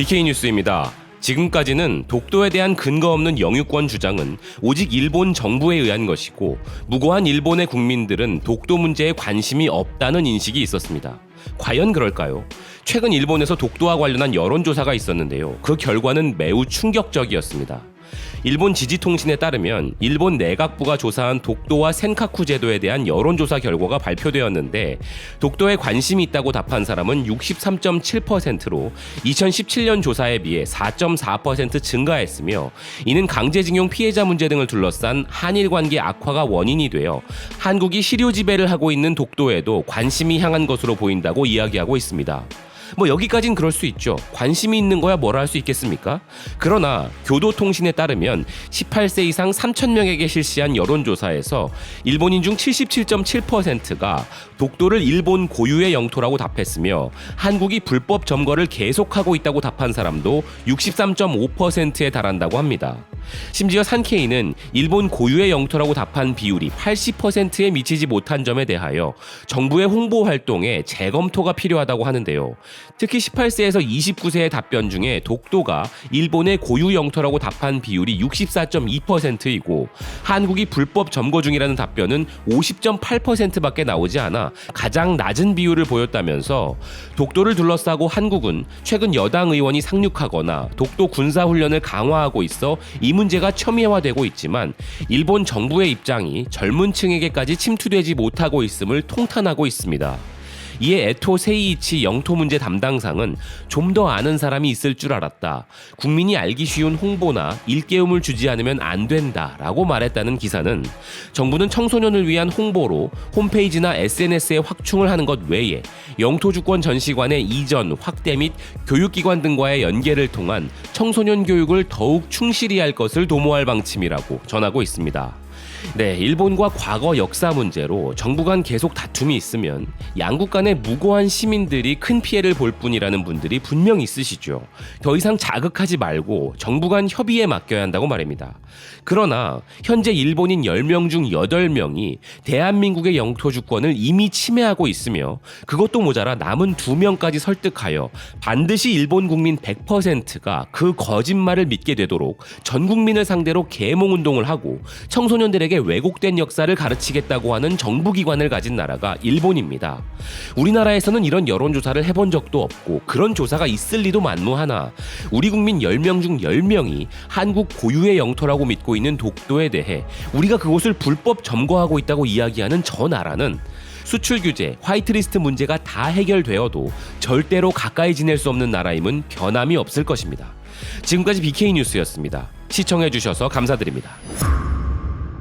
BK 뉴스입니다. 지금까지는 독도에 대한 근거 없는 영유권 주장은 오직 일본 정부에 의한 것이고 무고한 일본의 국민들은 독도 문제에 관심이 없다는 인식이 있었습니다. 과연 그럴까요? 최근 일본에서 독도와 관련한 여론조사가 있었는데요. 그 결과는 매우 충격적이었습니다. 일본 지지통신에 따르면 일본 내각부가 조사한 독도와 센카쿠 제도에 대한 여론조사 결과가 발표되었는데 독도에 관심이 있다고 답한 사람은 63.7%로 2017년 조사에 비해 4.4% 증가했으며 이는 강제징용 피해자 문제 등을 둘러싼 한일 관계 악화가 원인이 되어 한국이 실효 지배를 하고 있는 독도에도 관심이 향한 것으로 보인다고 이야기하고 있습니다. 여기까진 그럴 수 있죠. 관심이 있는 거야 뭐라 할 수 있겠습니까? 그러나 교도통신에 따르면 18세 이상 3,000명에게 실시한 여론조사에서 일본인 중 77.7%가 독도를 일본 고유의 영토라고 답했으며 한국이 불법 점거를 계속하고 있다고 답한 사람도 63.5%에 달한다고 합니다. 심지어 산케이는 일본 고유의 영토라고 답한 비율이 80%에 미치지 못한 점에 대하여 정부의 홍보 활동에 재검토가 필요하다고 하는데요. 특히 18세에서 29세의 답변 중에 독도가 일본의 고유 영토라고 답한 비율이 64.2%이고 한국이 불법 점거 중이라는 답변은 50.8%밖에 나오지 않아 가장 낮은 비율을 보였다면서 독도를 둘러싸고 한국은 최근 여당 의원이 상륙하거나 독도 군사훈련을 강화하고 있어 이 문제가 첨예화되고 있지만 일본 정부의 입장이 젊은 층에게까지 침투되지 못하고 있음을 통탄하고 있습니다. 이에 에토 세이이치 영토 문제 담당상은 좀 더 아는 사람이 있을 줄 알았다. 국민이 알기 쉬운 홍보나 일깨움을 주지 않으면 안 된다라고 말했다는 기사는 정부는 청소년을 위한 홍보로 홈페이지나 SNS에 확충을 하는 것 외에 영토 주권 전시관의 이전, 확대 및 교육기관 등과의 연계를 통한 청소년 교육을 더욱 충실히 할 것을 도모할 방침이라고 전하고 있습니다. 네, 일본과 과거 역사 문제로 정부 간 계속 다툼이 있으면 양국 간의 무고한 시민들이 큰 피해를 볼 뿐이라는 분들이 분명 있으시죠. 더 이상 자극하지 말고 정부 간 협의에 맡겨야 한다고 말입니다. 그러나 현재 일본인 10명 중 8명이 대한민국의 영토 주권을 이미 침해하고 있으며 그것도 모자라 남은 2명까지 설득하여 반드시 일본 국민 100%가 그 거짓말을 믿게 되도록 전 국민을 상대로 계몽운동을 하고 청소년들에게 왜곡된 역사를 가르치겠다고 하는 정부기관을 가진 나라가 일본입니다. 우리나라에서는 이런 여론조사를 해본 적도 없고 그런 조사가 있을 리도 만무하나 우리 국민 10명 중 10명이 한국 고유의 영토라고 믿고 있는 독도에 대해 우리가 그곳을 불법 점거하고 있다고 이야기하는 저 나라는 수출 규제, 화이트리스트 문제가 다 해결되어도 절대로 가까이 지낼 수 없는 나라임은 변함이 없을 것입니다. 지금까지 BK 뉴스였습니다. 시청해주셔서 감사드립니다.